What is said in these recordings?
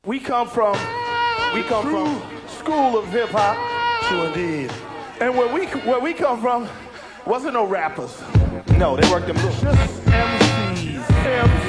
We come from school of hip hop. True indeed. And where we come from, wasn't no rappers. No, they worked them just MCs, MCs.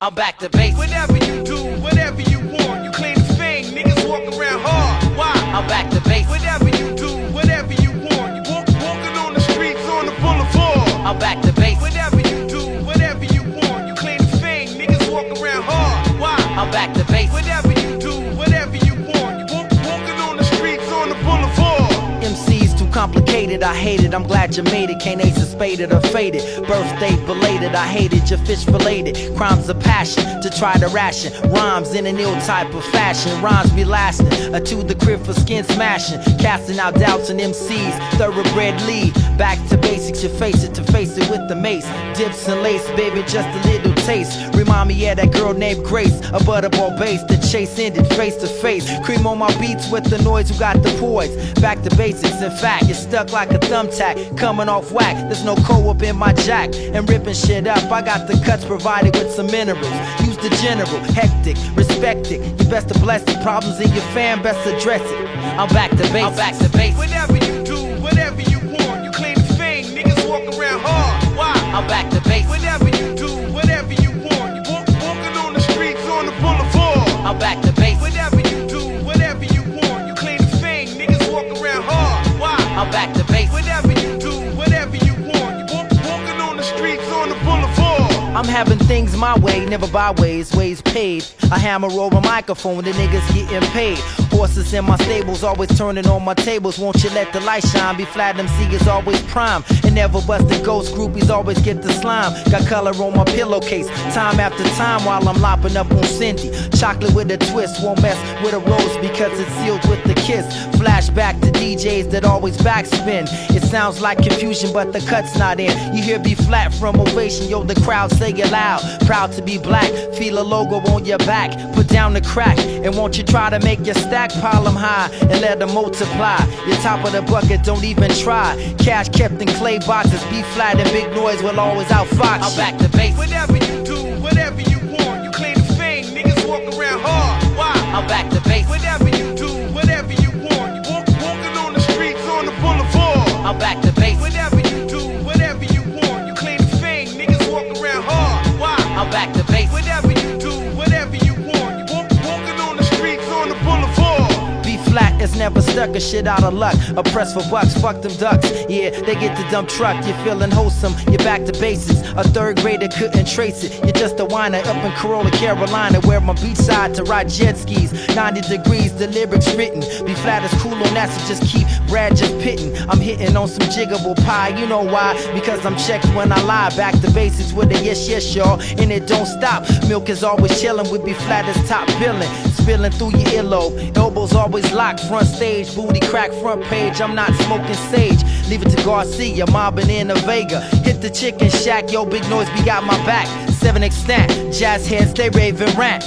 I'm back to basics. Whatever you do, whatever you want, you claim the fame, niggas walk around hard. Why? I'm back to basics. Whatever you do, whatever you want, you walking on the streets, on the boulevard. I'm back to basics. Whatever you do, whatever you want, you claim the fame, niggas walk around hard. Why? I'm back to basics. Whatever you do, whatever you want, you walking on the streets, on the boulevard. MC's too complicated, I hate it, I'm glad you made it. Can't ace it, spaded or faded. Birthday belated, I hated your fish filleted. Crimes of passion, to try to ration rhymes in an ill type of fashion. Rhymes be lasting, to the crib for skin smashing. Casting out doubts in MC's thoroughbred lead. Back to basics, you face it, to face it with the mace. Dips and lace, baby, just a little taste. Remind me of that girl named Grace, a butterball bass. The chase ended face to face. Cream on my beats with the noise who got the poise. Back to basics, in fact, it's stuck like a thumbtack, coming off whack. There's no co-op in my jack, and ripping shit up. I got the cuts provided with some minerals. Use the general, hectic, respect it. You best to bless it. Problems in your fam, best address it. I'm back to basics. I'm back to basics. Whatever you do, whatever you want, you claim the fame, niggas walk around hard. Why? I'm back to basics. Whatever you do, whatever you want, you walking on the streets, on the boulevard. I'm back to basics. Whatever you do, whatever you want, you claim the fame, niggas walk around hard. Why? I'm back to basics. Whatever you do, whatever you want, you walking on the streets, on the boulevard. I'm having things my way, never byways, ways paid. I hammer over microphone, the niggas getting paid. Horses in my stables, always turning on my tables. Won't you let the light shine? Be Flatt MC is always prime. And never busted ghost groupies always get the slime. Got color on my pillowcase, time after time while I'm lopping up on Cindy. Chocolate with a twist, won't mess with a rose because it's sealed with the kiss. Flashback to DJs that always backspin. It sounds like confusion, but the cut's not in. You hear B Flatt from Ovation, yo, the crowd say it loud. Proud to be black, feel a logo on your back. Put down the crack, and won't you try to make your stack pile them high and let them multiply. Your top of the bucket, don't even try. Cash kept in clay boxes, B Flatt and big noise will always outfox. I'm back to basics. Whatever you do, whatever you want, you claim the fame, niggas walk around hard. Why? I'm back to basics. Whatever you do, whatever you want, you walking on the streets, on the boulevard. I'm back to basics. Whatever you do, whatever you want, you claim the fame, niggas walk around hard. Why? I'm back to basics. Whatever you do, whatever you want, you walking on the streets, on the boulevard. B Flatt is never stuck a shit out of luck. A press for bucks, fuck them ducks. Yeah, they get the dump truck. You're feeling wholesome, you're back to basics. A third grader couldn't trace it. You're just a whiner up in Corolla, Carolina, where my beachside to ride jet skis. 90 degrees, the lyrics written. B Flatt is cool on that, so just keep Brad just pitting. I'm hitting on some jiggable pie, you know why? Because I'm checked when I lie. Back to basics with a yes, yes, y'all, and it don't stop. Milk is always chillin' with B Flatt as top billing. Spilling through your earlobe, elbows always locked. Front stage, booty crack, front page. I'm not smoking sage. Leave it to Garcia, mobbing in a Vega. Hit the chicken shack, yo, big noise, we got my back. 7 extent, jazz heads, they rave and rant.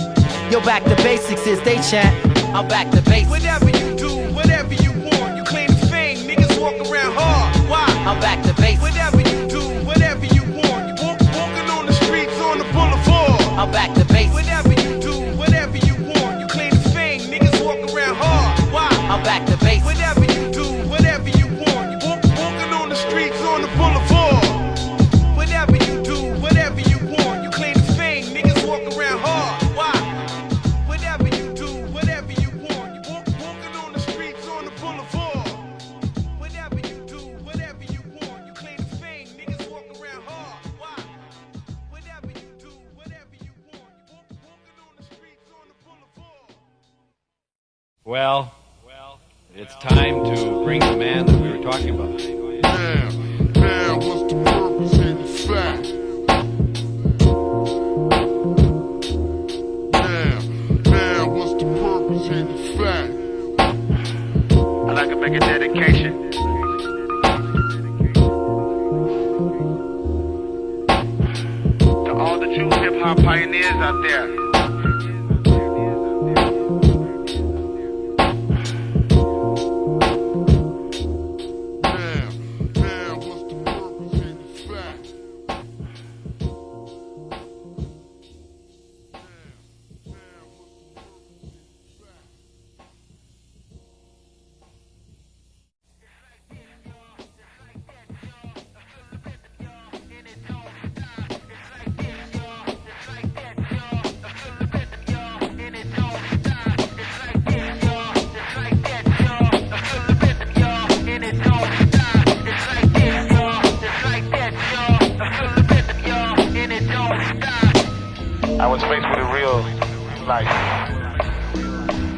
Yo, back to basics is they chant. I'm back to basics. Whatever you do, whatever you want, you claim the fame, niggas walk around hard. Why? I'm back to basics. Whatever you do, whatever you want, you walking on the streets, on the boulevard. I'm back to basics. Whatever you do, whatever you want, you claim the fame, niggas walk around hard. Why? I'm back to basics. Whatever you do, whatever you want, you walking on the streets, on the boulevard. Whatever you do, whatever you want, you claim the fame, niggas walk around hard. Why? Whatever you do, whatever you want, you walking on the streets, on the boulevard. Whatever you do, whatever you want, you claim the fame, niggas walk around hard. Why? Whatever you do, whatever you want, you walking on the streets, on the boulevard. Well, it's time to bring the man that we were talking about. Now, what's the purpose in the Flatt? representing Flatt. I'd like to make a dedication to all the true hip-hop pioneers out there. Now, what's the representing Flatt? I was faced with a real life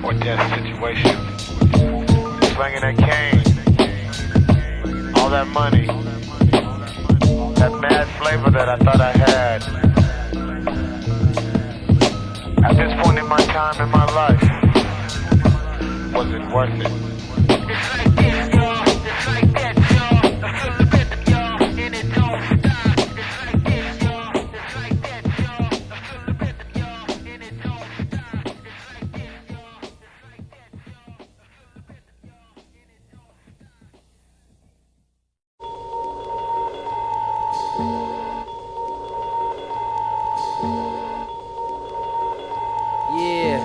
or death situation. Slinging that cane, all that money, that mad flavor that I thought I had. At this point in my time in my life, was it worth it? Yeah.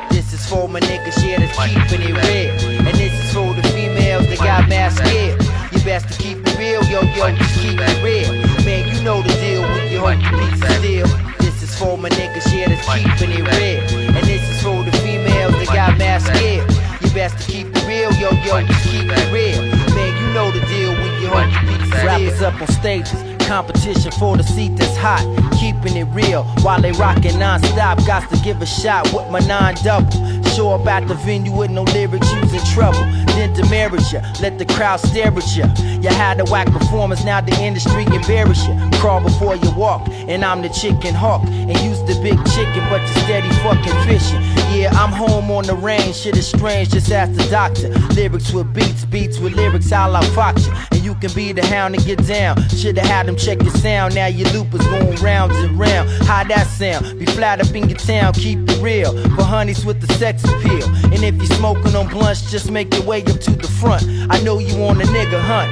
This is for my niggas, yeah, that's keeping it real. And this is for the females that got mad scared. You best to keep it real, yo, just keep it real. Man, you know the deal when you hold the piece of steel. This is for my niggas, yeah, that's keeping it real. And this is for the females that got mad scared. You best to keep it real, yo, just keep it real. Man, you know the deal when you hold the piece of steel. Rappers up on stages, competition for the seat that's hot, keeping it real while they rockin' non-stop. Got to give a shot with my 9-double. Show up at the venue with no lyrics, using trouble. Then demerit ya, let the crowd stare at ya. You had a whack performance, now the industry embarrass ya. Crawl before you walk, and I'm the chicken hawk. And use the big chicken, but you steady fucking fishing. Yeah, I'm home on the range, shit is strange, just ask the doctor. Lyrics with beats, beats with lyrics, I'll outfox ya. And you can be the hound and get down. Shoulda had them check your sound, now your loop is going rounds and round. How that sound? Be flat up in your town, keep it real. For honeys with the sex appeal. And if you smoking on blunts, just make your way up to the front. I know you on a nigga hunt.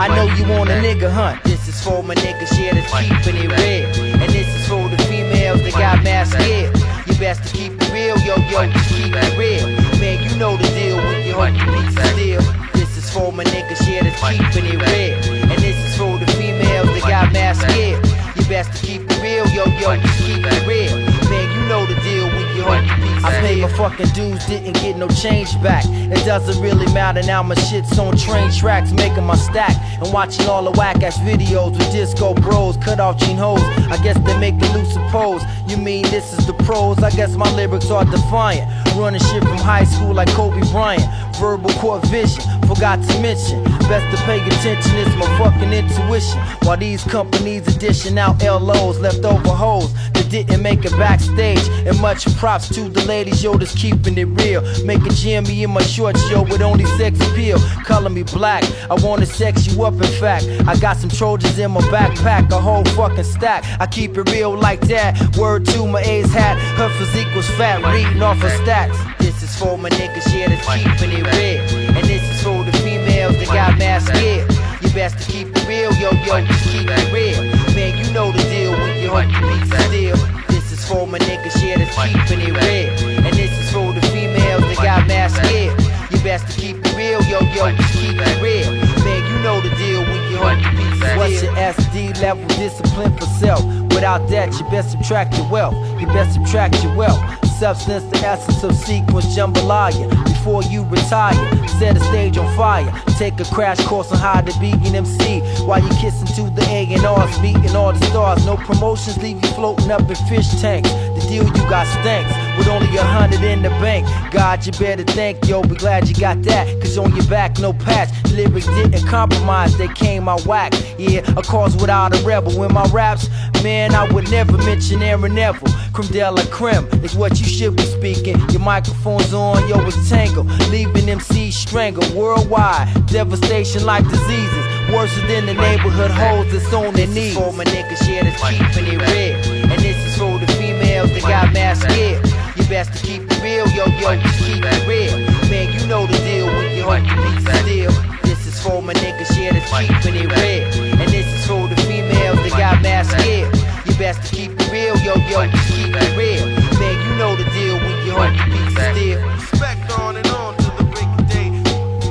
I know you on a nigga hunt. This is for my niggas, yeah, that's keeping it real. And this is for the females that got mad scared. You best to keep it real, yo, just keep it real. Man, you know the deal when you hold your piece of steel. This is for my niggas, yeah, that's keeping it real. And this is for the females that got mad scared. You best to keep it real, yo, just keep it real. Man, you know the deal when you hold your piece of steel. I paid my fucking dues, didn't get no change back. It doesn't really matter now, my shit's on train tracks, making my stack. And watching all the whack-ass videos with disco bros, cut off jean hoes. I guess they make a loose pose. You mean this is the pros? I guess my lyrics are defiant. Running shit from high school like Kobe Bryant. Verbal court vision, forgot to mention. Best to pay attention, it's my fucking intuition. While these companies are dishing out LOs, leftover hoes that didn't make it backstage. And much props to the ladies, yo, that's keeping it real. Making Jimmy in my shorts, yo, with only sex appeal. Color me black, I wanna sex you up, in fact. I got some Trojans in my backpack, a whole fucking stack. I keep it real like that. Word to my A's hat, her physique was fat, reading off her stats. This is for my niggas, yeah, that's keeping it real. And this is for the females that got mad scared. You best to keep it real, yo, just keep it real. Man, you know the deal when you hold your piece of steel. This is for my niggas, yeah, that's keeping it real. And this is for the females that got mad scared. You best to keep it real, yo, just keep it real. Man, you know the deal when you hold your piece of steel. What's your SD level discipline for self? Without that, you best subtract your wealth. You best subtract your wealth. Substance, the essence of sequence jambalaya. Before you retire, set a stage on fire. Take a crash course on how to be an MC. While you kissing to the A&Rs, meeting all the stars. No promotions, leave you floating up in fish tanks. The deal you got stinks. with only 100 in the bank. God, you better thank, yo, be glad you got that. Cause on your back, no patch. Lyrics didn't compromise, they came out whack. Yeah, a cause without a rebel. In my raps, man, I would never mention Aaron Neville. Creme de la creme is what you should be speaking. Your microphone's on, yo, it's tangled. Leaving MCs strangled worldwide. Devastation like diseases. Worse than the neighborhood hoes that's on their knees. This is for my niggas, yeah, that's keeping it real. And this is for the females that got mad scared. You best to keep it real, yo, just keep it real. Man, you know the deal when you hold the beats still. This is for my niggas, yeah, that's keeping it real. And this is for the females that got mad scared. You best to keep it real, yo, just keep it real. Man, you know the deal when you hold the beats still. Respect on and on to the break of day.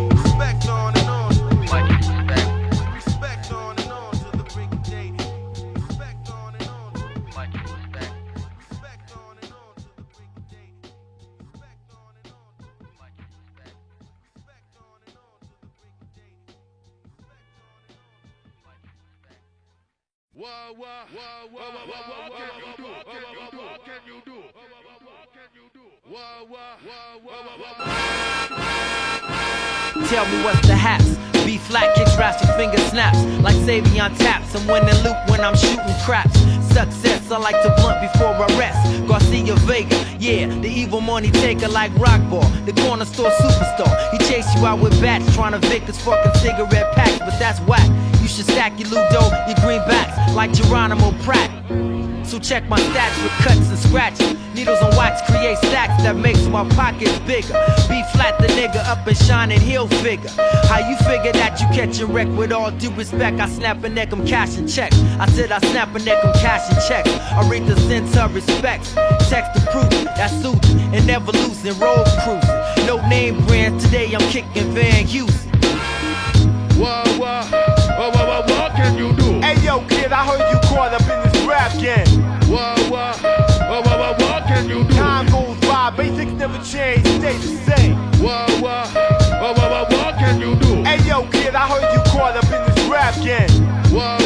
Respect on and on. Respect on and on to the break of day. Respect on and on. Respect on and on to the break of day. Respect on and on. Respect on and on to the break of day. What can you do? What can you do? Tell me what's the haps. B flat kicks raps with finger snaps like Savion taps. I'm winning loop when I'm shooting craps. Success, I like to blunt before I rest. Garcia Vega, yeah, the evil money taker like Rockball, the corner store superstar. He chase you out with bats, trying to vic his fucking cigarette packs, but that's whack. You should stack your Ludo, your greenbacks like Geronimo Pratt. So check my stats with cuts and scratches. Needles on wax create stacks that makes my pockets bigger. B flat the nigga up and shining heel figure. How you figure that you catchin' wreck? With all due respect, I snap a neck, I'm cashing checks. I said I snap a neck, I'm cashing checks. I read the sense of respect. Text the proof, that's soothing and never losing. Road cruising, no name brands. Today I'm kicking Van Houston. What can you do? Hey yo, kid, I heard you caught up in this rap game. What can you do? Time goes by, basics never change, stay the same. What can you do? Hey yo, kid, I heard you caught up in this rap game. What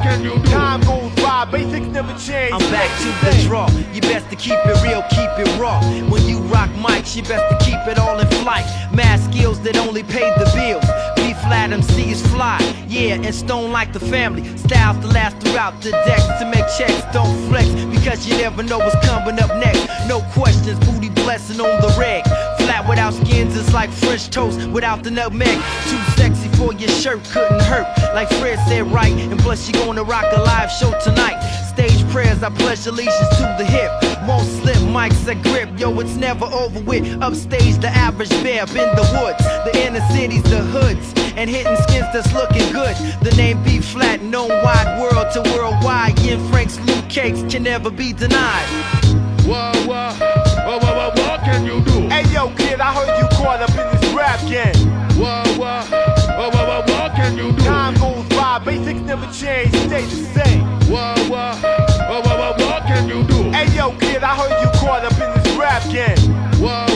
can you do? Time goes by, basics never change. I'm back to the draw. You best to keep it real, keep it raw. When you rock mics, you best to keep it all in flight. Mad skills that only pay the bills. B flat MC is fly, yeah, and stone like the family. Styles to last throughout the decks. To make checks, don't flex, because you never know what's coming up next. No questions, booty blessing on the reg. Flat without skins, it's like French toast without the nutmeg. Too sexy for your shirt, couldn't hurt. Like Fred said, right, and plus you gonna rock a live show tonight. Stage prayers, I pledge allegiance to the hip. Won't slip, mics a grip, yo, it's never over with. Upstage, the average bear, in the woods. The inner cities, the hoods, and hitting skins that's looking good. The name B flat, known wide world to worldwide. Yin Frank's loot cakes can never be denied. What can you do? Hey yo, kid, I heard you caught up in this rap game. What can you do? Time goes by, basics never change, stay the same. What can you do? Hey yo, kid, I heard you caught up in this rap game. What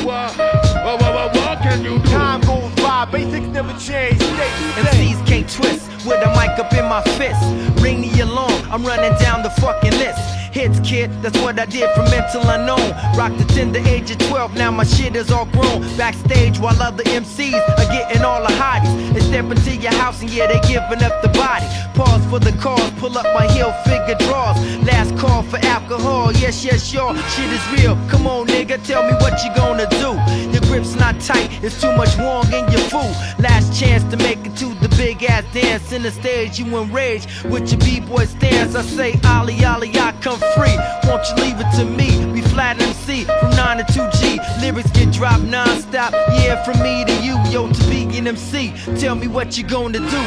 can you do? Time goes by, basics never change, stay the same. MCs can't twist with a mic up in my fist. Ring the alarm, I'm running down the fucking list. Hits, kid, that's what I did from mental unknown. Rocked the tender age of 12, now my shit is all grown. Backstage while other MCs are getting all the hotties. They step into your house and yeah, they giving up the body. Pause for the cause, pull up my heel figure draws. Last call for alcohol, yes, y'all. Shit is real, come on nigga, tell me what you gonna do. Your grip's not tight, it's too much wrong in your fool. Last chance to make it to the big ass dance. In the stage, you enrage with your b-boy stance. I say, Ollie, I come free. Won't you leave it to me? Be flat MC from 9 to 2G. Lyrics get dropped non-stop. Yeah, from me to you, yo, to be an MC. Tell me what you gonna do.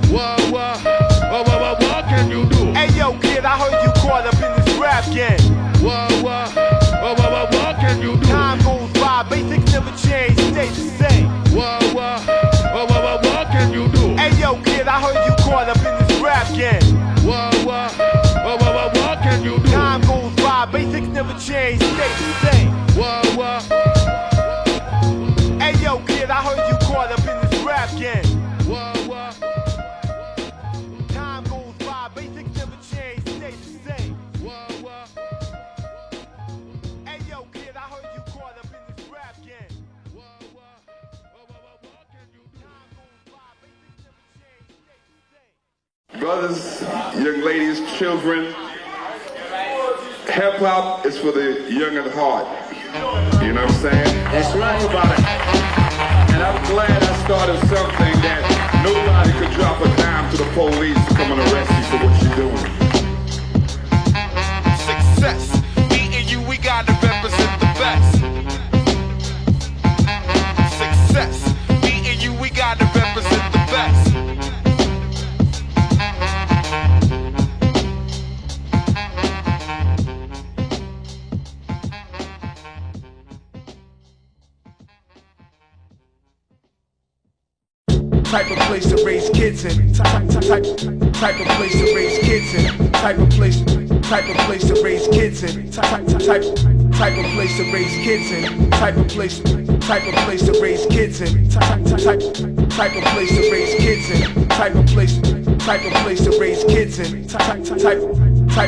What can you do? Hey yo, kid, I heard you caught up in this rap game. What can you do? Time goes by, basics never change, stay the same. What can you do? Hey yo, kid, I heard you caught up in this rap game. What can you do? Time goes by, basics never change, stay the same. Hey yo, kid, I heard you caught up in this rap game. Time goes by, basics never change, stay the same. brothers, young ladies, children, hip-hop is for the young at heart. You know what I'm saying? That's right about it. And I'm glad I started something that nobody could drop a dime to the police to come and arrest you for what you're doing. Success. Me and you, we gotta represent the best. Success. Me and you, we gotta represent the best. Type of place to raise kids in. Type of place to raise kids in. Type of place to raise kids in. Type of place to raise kids in. Type of place to raise kids in. Type of place to raise kids in. Type of place to raise kids in. Type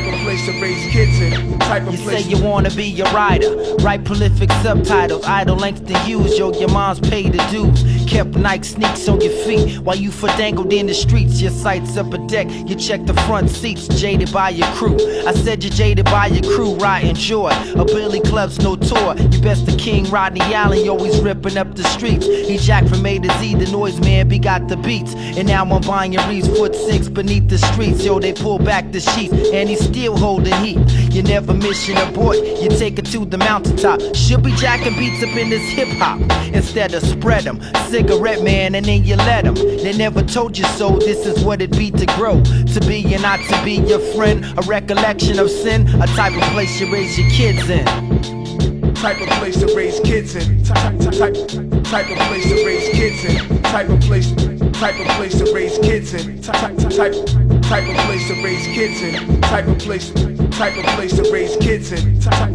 of place to raise kids in. You say you wanna be a writer, write prolific subtitles, idle length to use, yo, your mom's paid the dues. Kept Nike sneaks on your feet while you fandangled in the streets. Your sights up a deck, you check the front seats, jaded by your crew. I said you're jaded by your crew, right? Enjoy a Billy Club's no tour. You best the King Rodney Allen, you always ripping up the streets. He Jack from A to Z, the noise man begot the beats. And now I'm buying your Reese foot 6 beneath the streets. Yo, they pull back the sheets, and he's still holding heat. You never mission abort, you take it to the mountaintop. Should be jacking beats up in this hip hop instead of spread them. Cigarette man, and then you let them. They never told you so, this is what it be to grow. To be and not to be your friend, a recollection of sin, a type of place you raise your kids in. Type of place to raise kids in. Type of place to raise kids in. Type of place to raise kids in. Type of place to raise kids in. Type of place to raise kids in. Type of place to raise kids in. Type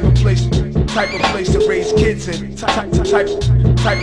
of place to raise kids in. Type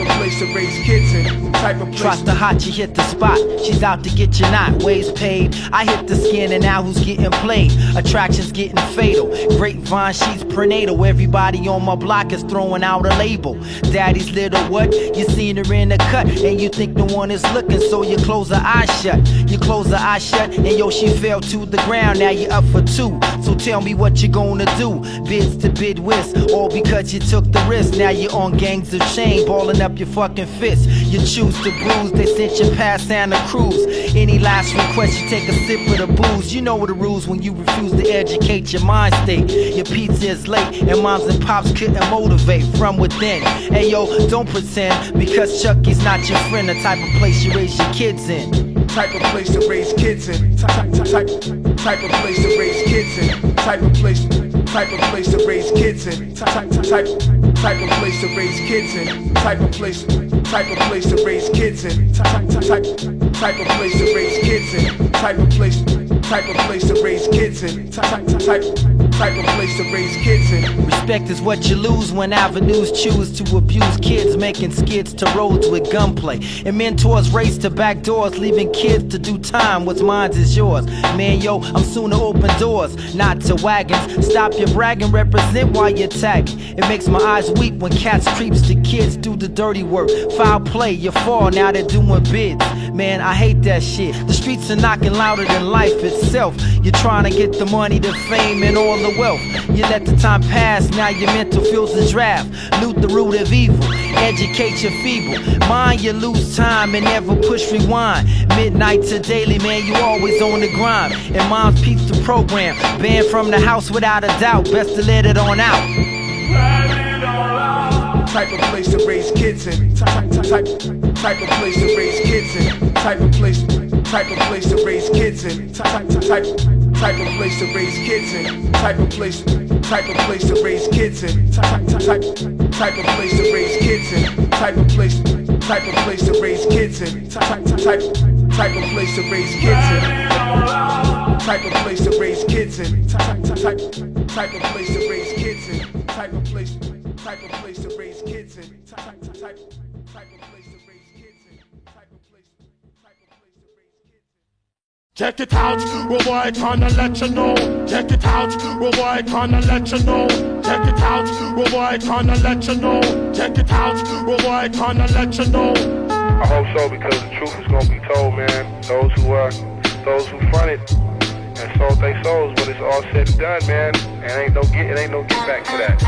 of place to raise kids in. Type of place. Trust the hot, you hit the spot. She's out to get you not, ways paid. I hit the skin and now who's getting played? Attraction's getting fatal. Grapevine, she's prenatal. Everybody on my block is throwing out a label. Daddy's little what? You seen her in the cut and you think no one is looking, so you close her eyes shut. You close her eyes shut and yo, she fell to the ground. Now you up for two. So tell me what you gonna do. Bids to bid whist, all because you took the risk. Now you're on gangs of shame, balling up your fucking fists. You choose to bruise, they sent you past Santa Cruz. Any last request, you take a sip of the booze. You know the rules when you refuse to educate your mind state. Your pizza is late and moms and pops couldn't motivate from within. Hey yo, don't pretend, because Chucky's not your friend. The type of place you raise your kids in. Type of place to raise kids in. Type of place to raise kids in. Type of place to raise kids in. Type of place to raise kids in. Type of place to raise kids in. Type of place to raise kids in. Type of place to raise kids in. Type of place to raise kids in. Respect is what you lose when avenues choose to abuse kids, making skids to roads with gunplay. And mentors race to back doors, leaving kids to do time. What's mine is yours. Man, yo, I'm soon to open doors, not to wagons. Stop your bragging, represent while you're tagging. It makes my eyes weep when cats creeps to kids do the dirty work. Foul play, you fall, now they're doing bids. Man, I hate that shit. The streets are knocking louder than life itself. You're trying to get the money, the fame, and all the wealth. You let the time pass, now your mental feels the draft. Loot the root of evil, educate your feeble mind. You lose time and never push rewind. Midnight to daily, man, you always on the grind. And mom's peeps the program, banned from the house without a doubt. Best to let it on out. Type of place to raise kids in. Type of place to raise kids in. Type of place to raise kids in. Type of place to raise kids in. Type of place to raise kids in. Type of place to raise kids in. Type of place to raise kids in. Type of place to raise kids in. Type of place to raise kids in. Type of place to raise kids in. Type of place to raise kids in. Type of place to raise kids in. Check it out, well boy, gonna let you know. Check it out, well boy, gonna let you know. Check it out, well boy, gonna let you know. Check it out, well boy, gonna let you know. I hope so, because the truth is gonna be told, man. Those who fronted and sold their souls, but it's all said and done, man. And ain't no get back for that.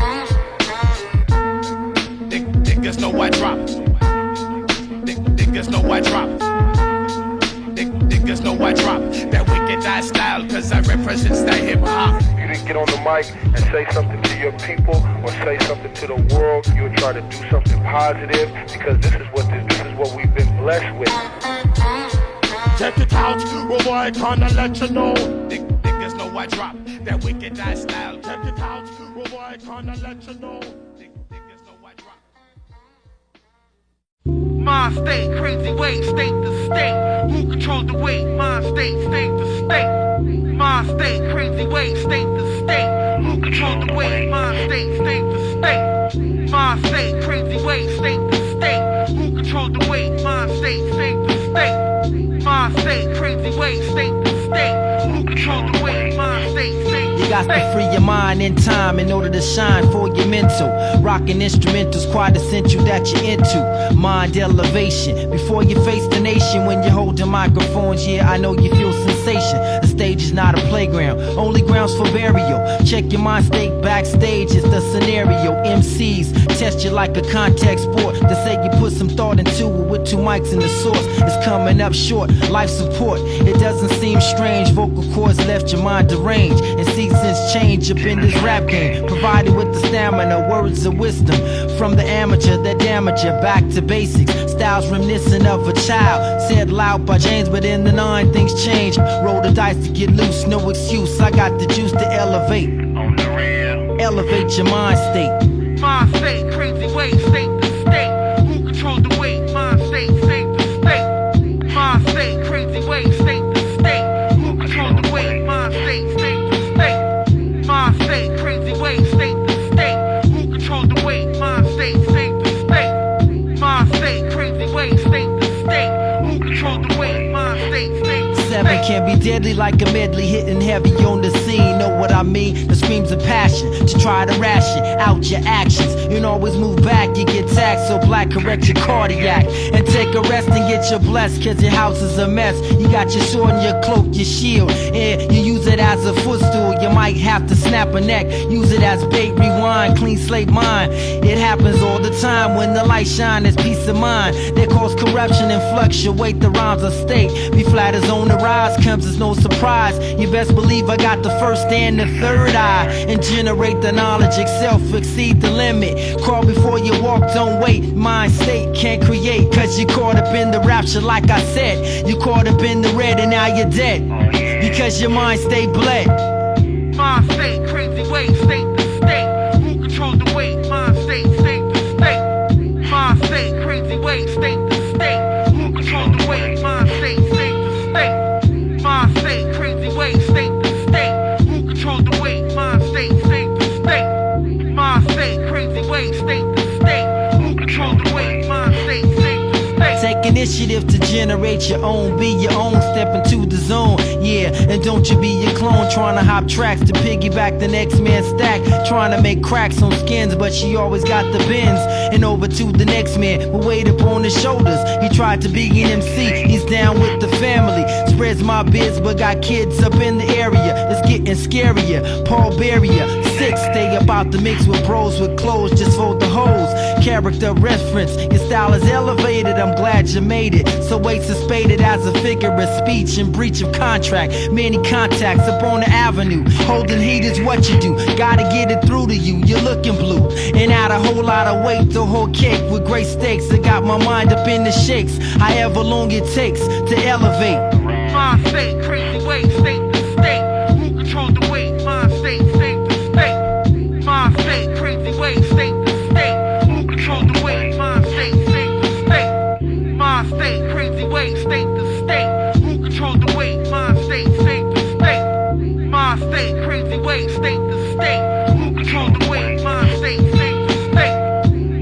Niggas know I drop. Niggas know I drop. Niggas know I drop. That wicked eye style, cause I represent that hip hop. If you didn't get on the mic and say something to your people or say something to the world, you'll try to do something positive, because this is what we've been blessed with. Check it out, well, boy, I kinda let you know. Niggas know I drop. That wicked eye style. Check it out, well, boy, I kinda let you know. Niggas know I drop. Mind state, crazy weight, state to state. Who controls the weight? Mind state, state to state. Mind state, crazy weight, state to state. Who controls the weight? Mind state, state to state. Mind state, crazy weight, state to state. Who controls the weight? Mind state, state to state. Mind state, crazy weight, state to state. Who controls the weight? Mind state, state to state. You got to free your mind in time in order to shine for your mental. Rocking instrumentals, quite essential that you're into. Mind elevation before you face the nation. When you're holding microphones, yeah, I know you feel sensation. The stage is not a playground, only grounds for burial. Check your mind state backstage, it's the scenario. MCs test you like a contact sport. They say you put some thought into it with 2 mics in the source. It's coming up short, life support. It doesn't seem strange, vocal cords left your mind deranged. And seasons change up in this rap game. Provided with the stamina, words of wisdom. From the amateur that damage you, back to basics. Styles reminiscent of a child. Said loud by James, but in the 9 things change. Roll the dice to get loose, no excuse. I got the juice to elevate. On the real. Elevate your mind state. Mind state, crazy weight, state to state. Who controls the weight? Mind state, state to state. Mind state, crazy weight, state to state. Who controls the weight? Mind state, state to state. Mind state, crazy weight, state to state. Who controls the weight? Mind state, state to state. Mind state, crazy weight, state to state. Who controls the weight? Mind state, state to state. 7 can be deadly like a medley, hitting heavy on the scene. Know what I mean? The screams of passion to try to ration out your actions. You don't always move back, you get taxed. So black, correct your cardiac and take a rest and get your blessed. Cause your house is a mess. You got your sword and your cloak, your shield. Yeah, you use it as a footstool. You might have to snap a neck. Use it as bait, rewind, clean slate mind. It happens all the time when the light shine. It's peace of mind. They cause corruption and fluctuate the rhymes of state. Be flat as on the rise comes as no surprise. You best believe I got the first and the third eye. And generate the knowledge, excel, exceed the limit. Crawl before you walk, don't wait. Mind state can't create, cause you caught up in the rapture like I said. You caught up in the red and now you're dead. Because your mind stay bled. Mind state, crazy weight, state to state. Who controls the weight? Mind state, state to state. Mind state, crazy weight, state to state. Who controls the weight? Mind state, state to state. Mind state, crazy weight, state to state. Who controls the weight? Mind state, state to state. Mind state, crazy weight, state to state. Who controls the weight? Mind state, state to state. Take initiative to generate your own, be your own, step into the zone. Yeah, and don't you be your clone trying to hop tracks to piggyback the next man's stack. Trying to make cracks on skins, but she always got the bends. And over to the next man who weighed upon his shoulders. He tried to be an MC, he's down with the family. Spreads my biz, but got kids up in the area. It's getting scarier, Paul Barrier. 6, stay about the mix with bros with clothes just for the hoes. Character reference, your style is elevated, I'm glad you made it. So wait suspended as a figure of speech in breach of contract. Many contacts up on the avenue. Holding heat is what you do. Gotta get it through to you. You're looking blue. And add a whole lot of weight to whole cake with great stakes. I got my mind up in the shakes. However long it takes to elevate. Mind state, crazy weight, state to state. Who controls the weight? Mind state, state to state. Mind state, crazy weight, state to state. Who controls the weight? Mind state, state to state. Mind state, crazy weight, state to state. Who controls the weight? Mind state, state to state. Mind state, crazy weight, state to state. Who controls the weight? Mind state, state to state.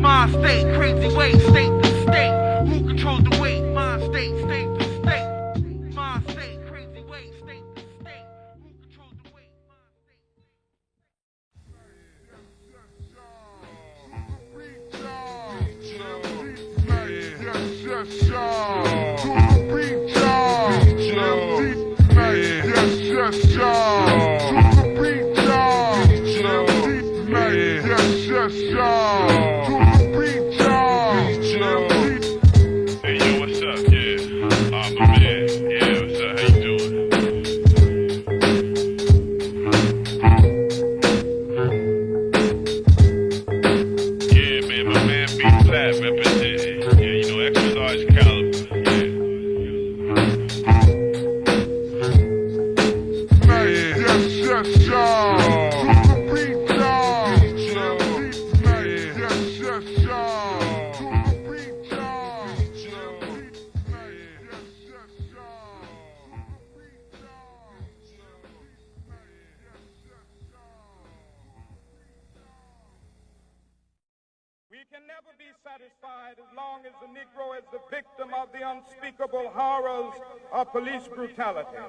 Mind state, crazy weight, state to state. Who controls the weight? Mind state, state to state. Mind state, crazy weight, state. yes, y'all. To the beat, y'all. Yes, yes, y'all. To the beat, y'all. Hey, yo, what's up? Yeah. My man. Yeah, what's up? How you doing? Yeah, man, my man B Flatt representing. Yeah, you know, extra large caliber. Yeah. Yes, yes, y'all. To the beat, y'all. Yes, yes, y'all. To the beat, y'all. Yes, yes, y'all. We can never be satisfied as long as the Negro is the victim of the unspeakable horrors of police brutality.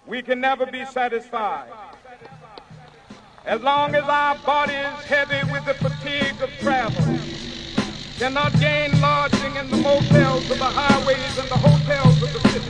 We can never be satisfied as long as our body is heavy with the fatigue of travel, cannot gain lodging in the motels of the highways and the hotels of the city.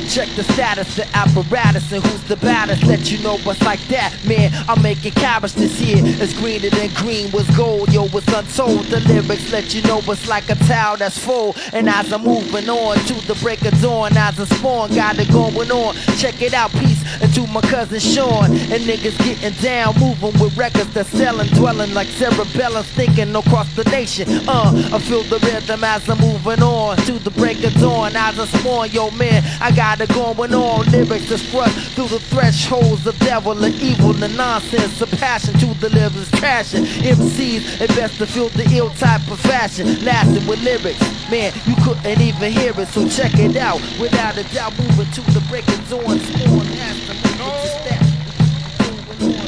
Check the status, the apparatus, and who's the baddest. Let you know what's like that, man. I'm making cabbage this year. It's greener than green was gold, yo, it's untold. The lyrics let you know it's like a towel that's full. And as I'm moving on to the break of dawn, as I spawn, got it going on. Check it out, peace, and to my cousin Sean. And niggas getting down, moving with records that's selling, dwelling like cerebellums, thinking across the nation. I feel the rhythm as I'm moving on to the break of dawn, as I spawn, yo, man. I got it going on, lyrics that's thrust through the thresholds of devil and evil, the nonsense of passion to the livers crashing. MCs, it best to feel the ill type of fashion, lasting with lyrics. Man, you couldn't even hear it, so check it out. Without a doubt, moving to the break of dawn, spawn has to move it to step.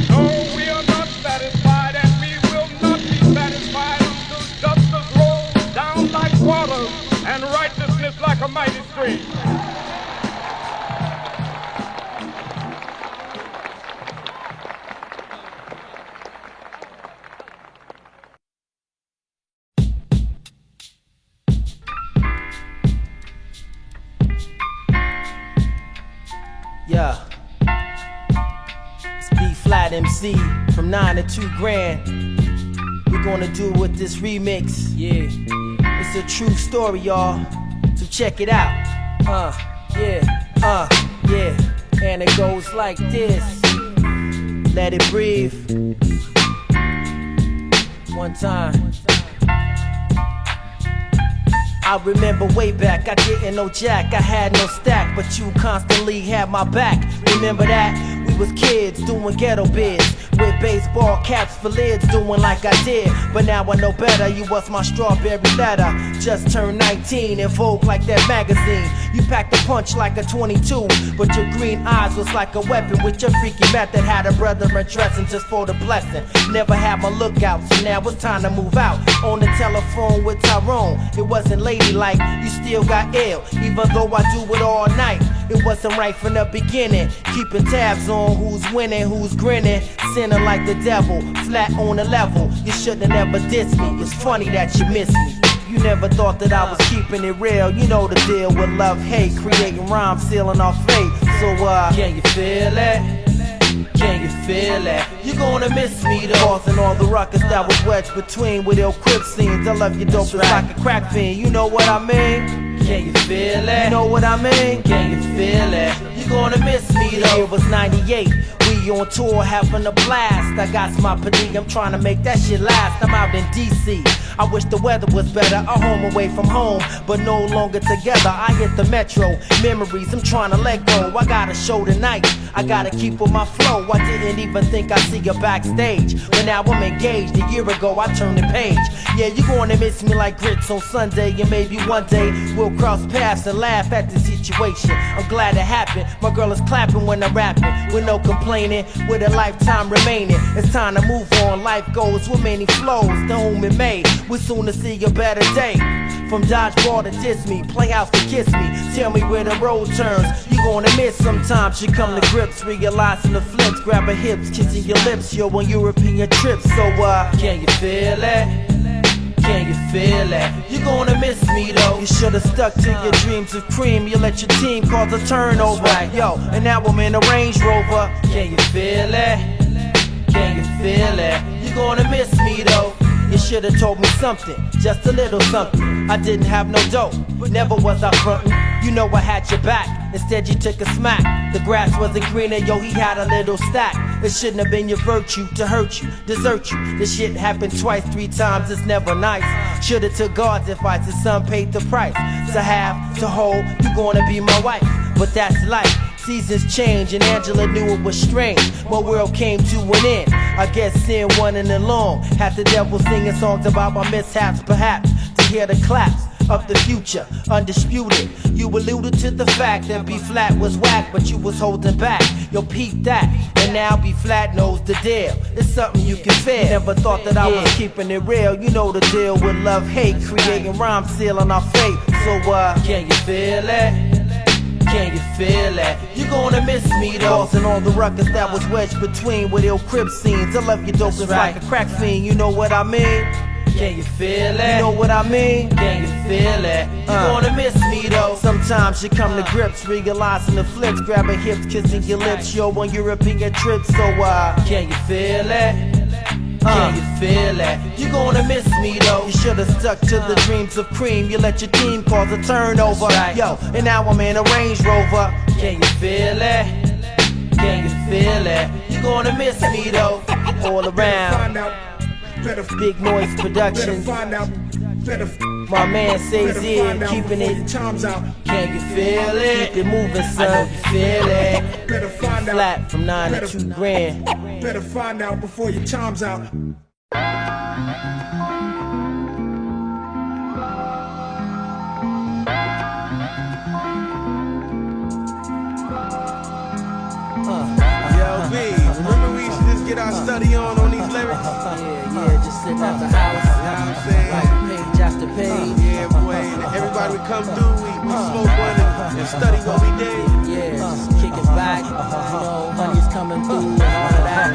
No, we are not satisfied, and we will not be satisfied until justice rolls down like waters and righteousness like a mighty stream. Yeah, it's B Flatt MC from 9 to 2 grand. We're gonna do it with this remix. Yeah, it's a true story, y'all. So check it out. Yeah. And it goes like this. Let it breathe. One time. I remember way back, I didn't know jack, I had no stack, but you constantly had my back. Remember that? We was kids doing ghetto bids, with baseball caps for lids, doing like I did. But now I know better, you was my strawberry letter. Just turned 19, in Vogue like that magazine. You packed a punch like a 22, but your green eyes was like a weapon. With your freaky method, had a brother dressing just for the blessing. Never had my lookout, so now it's time to move out. On the telephone with Tyrone, it wasn't ladylike, you still got ill, even though I do it all night. It wasn't right from the beginning, keeping tabs on who's winning, who's grinning. Sinning like the devil, flat on the level. You shouldn't have never dissed me, it's funny that you miss me. You never thought that I was keeping it real. You know the deal with love, hate, creating rhymes, sealing our fate. So can you feel it? Can you feel it? You gonna miss me though. Causing all the ruckus that was wedged between with ill crib scenes. I love you dope, it's like a crack fiend. You know what I mean? Can you feel it? You know what I mean? Can you feel it? You gonna miss me though. It was 98. We on tour having a blast. I got my fatigue, I'm trying to make that shit last. I'm out in DC. I wish the weather was better. I'm home away from home, but no longer together. I hit the metro. Memories, I'm trying to let go. I got a show tonight. I gotta keep with my flow. I didn't even think I'd see you backstage, but now I'm engaged. A year ago, I turned the page. Yeah, you gonna miss me like grits on Sunday, and maybe one day we'll cross paths and laugh at the situation. I'm glad it happened. My girl is clapping when I'm rapping, with no complaining, with a lifetime remaining. It's time to move on. Life goes with many flows. The home it made. We'll soon see a better day. From dodgeball to diss me, playhouse to kiss me. Tell me where the road turns. You gonna miss sometimes. You come to grips, realizing the flips. Grab her hips, kissing your lips. Yo, on European trips. So can you feel it? Can you feel it? You're gonna miss me though. You should've stuck to your dreams of cream. You let your team cause a turnover. Yo, and now I'm in a Range Rover. Can you feel it? Can you feel it? You're gonna miss me though. You should've told me something, just a little something. I didn't have no dough, never was I frontin'. You know I had your back, instead you took a smack. The grass wasn't greener, yo, he had a little stack. It shouldn't have been your virtue to hurt you, desert you. This shit happened twice, 3 times, it's never nice. Should've took God's advice, his son paid the price. To have, to hold, you gonna be my wife. But that's life. Seasons change and Angela knew it was strange. My world came to an end. I guess sin won in the long. Had the devil singing songs about my mishaps, perhaps to hear the claps of the future, undisputed. You alluded to the fact that B Flat was whack, but you was holding back. Yo, peep that, and now B Flat knows the deal. It's something you can feel. Never thought that I was keeping it real. You know the deal with love, hate, creating rhymes, sealing our fate. So can you feel it? Can you feel it? You're gonna miss me though. And all the ruckus that was wedged between with ill crib scenes. I love you dope just like a crack fiend, you know what I mean? Can you feel it? You know what I mean? Can you feel it? You're gonna miss me though. Sometimes you come to grips, realizing the flips, grabbing hips, kissing your lips, yo, on European trips. So can you feel it? Can you feel it? You're gonna miss me though. You should've stuck to the dreams of cream. You let your team cause a turnover. Yo, and now I'm in a Range Rover. Can you feel it? Can you feel it? You're gonna miss me though. All around. Big Noise Productions. My man says here, keeping it. Can you feel it? Keep it moving, son. Feel it. Flat from 9 to 2 grand. Better find out before your time's out. Yo, B, remember we used to just get our study on these lyrics? Yeah, just sitting at the house. You know what I'm saying? Like page after page. Yeah, boy, and everybody would come through, we smoke one and study what we did. Yeah, just kick it back. You know, money's coming through and all of that.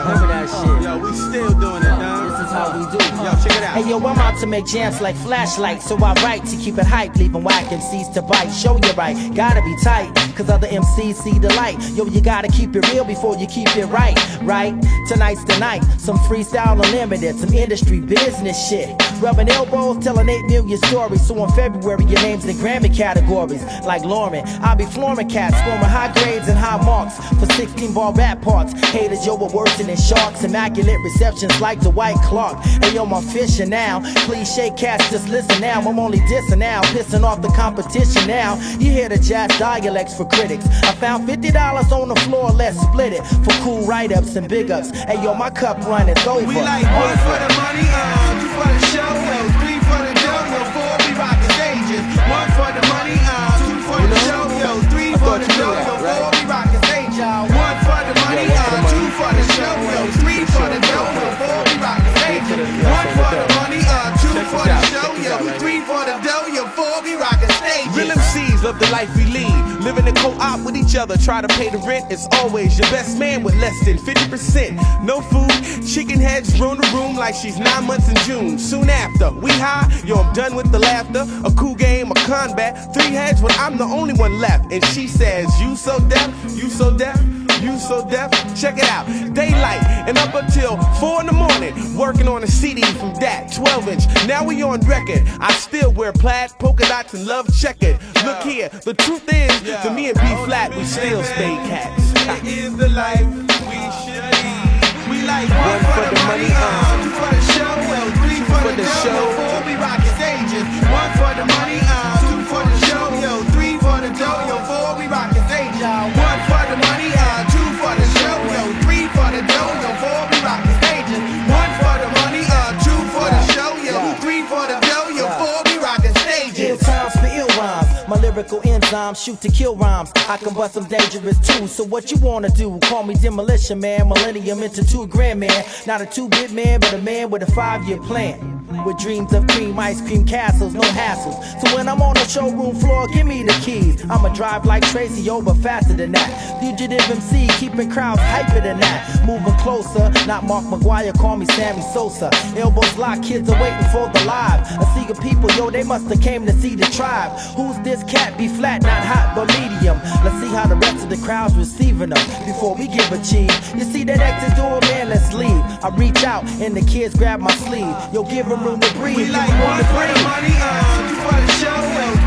Remember that shit. Yo, we still doing it, dog. This is how we do. Yo, check it out. Hey yo, I'm out to make jams like flashlights, so I write to keep it hype, leaving whack MCs to bite. Show you right, gotta be tight, cause other MCs see the light. Yo, you gotta keep it real before you keep it right, right? Tonight's the night, some freestyle unlimited, some industry business shit. Rubbing elbows, telling 8 million stories. So in February, your name's in Grammy categories. Like Lauren, I'll be flooring cats, scoring high grades and high marks for 16-bar rap parts. Haters, yo, we're worse than sharks. Immaculate receptions like the White Clark. Hey yo, I'm fishing now. Cliche cats, just listen now. I'm only dissing now, pissing off the competition now. You hear the jazz dialects for critics. I found $50 on the floor, let's split it for cool write-ups and big ups. Hey yo, my cup run is over. We like 1 for the money, 2 for the show, 3 for the dough, 4 we rockin' stages. 1 for the money, 2 for the show, 3 for the dough, 4 we rockin' stages. 1 for the money, 2 for the show, 3 for the dough, 4 we rockin' stages. 1 for the money, 2 for the show, 3 for the dough, 4 we rockin' stages. Real MCs love the life we lead, living in co-op with each other, try to pay the rent. It's always your best man with less than 50%. No food, chicken heads roam the room like she's 9 months in June. Soon after, we high, yo, I'm done with the laughter. A cool game, a combat, 3 heads when I'm the only one left. And she says, you so deaf, you so deaf, you so deaf. Check it out, daylight and up until 4 in the morning, working on a CD from that 12-inch. Now we on record, I still wear plaid, polka dots and love checkered. Look here, the truth is, to me and B Flat, we still stay cats. It is the life we should lead. We like 1 for the money, 2 for the show, 3 for the show, 4 we rockin' stages. 1 for the money, 2 for the show, 3 for the dough, 4 we rockin' stages. 1 for the money, 2 for the show, 3 for the dough, 4 we rockin' stages. 1 for the money, 2 for the show, 3 for the dough, 4 we rockin' stages. Ill times for ill rhymes. My lyrical enzymes shoot to kill rhymes. I can bust some dangerous too. So what you wanna do? Call me demolition man, millennium into 2 grand man. Not a 2-bit man, but a man with a 5-year plan. with dreams of cream, ice cream castles, no hassles. So when I'm on the showroom floor, give me the keys. I'ma drive like Tracy, yo, but faster than that. Fugitive MC, keeping crowds hyper than that. Moving closer, not Mark McGuire, call me Sammy Sosa. Elbows locked, kids are waiting for the live. A sea of people, yo, they musta came to see the tribe. Who's this cat? Be flat, not hot, but medium. Let's see how the rest of the crowd's receiving them before we give a cheese. You see that exit door, man, let's leave. I reach out and the kids grab my sleeve. Yo, give them room to breathe. We like one for the money, two for the show,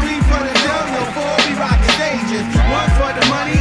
three for the dough, four we rockin' stages. One for the money,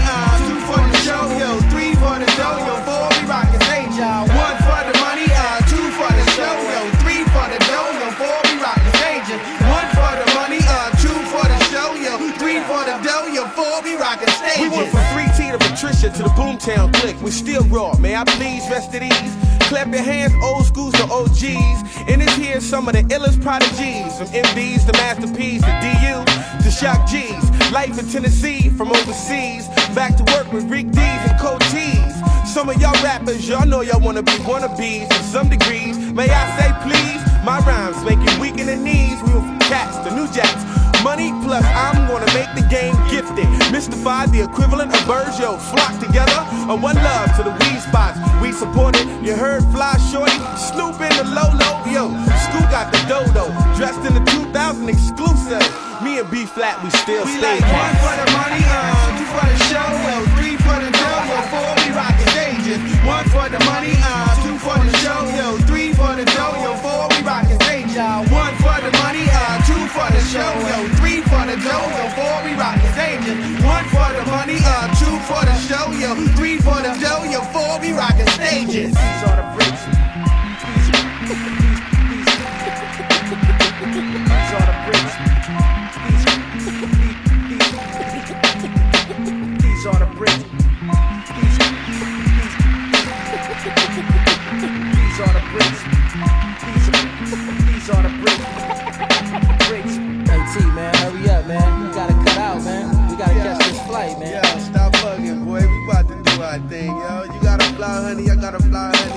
two for the show, three for the dough, four we rockin' stages. One for the money, two for the show, three for the dough, four we rockin' stages. One for the money, two for the show, three for the dough, four we rockin' stages. We went from 3T to Patricia to the Boomtown Click. We still raw, may I please rest at ease? Clap your hands, old schools to OGs. And it's here some of the illest prodigies. From MBs to Master P's to DU to Shock G's. Life in Tennessee from overseas. Back to work with Rick D's and Cold T's. Some of y'all rappers, y'all know y'all wanna be wannabes to some degrees. May I say please? My rhymes make you weak in the knees. We went from cats to new jacks. Money plus I'm gonna make the game gifted. Mystify the equivalent of birds, yo, flock together. On one love to the weed spots. We support it. You heard Fly Shorty, Snoop in the Lolo, yo. Scoop got the dodo, dressed in the 2000 exclusive. Me and B Flatt, we still we stay like one for the money, two for the show, three for the dough, four we rockin' stages. One for the money, two for the show, three for the dough, four we rockin' stages. One for the money, two for the show, three for the dough, four we rockin' stages. One for the money, two for the show, three for the dough, four we rockin' stages. These are the bricks. These are the bricks. These are the bricks. These are the bricks. These are the bricks. Hey T, man, hurry up, man. You gotta cut out, man. We gotta catch this flight, man. Yo, stop bugging, boy. We about to do our thing, yo. You gotta fly, honey. I gotta fly, honey.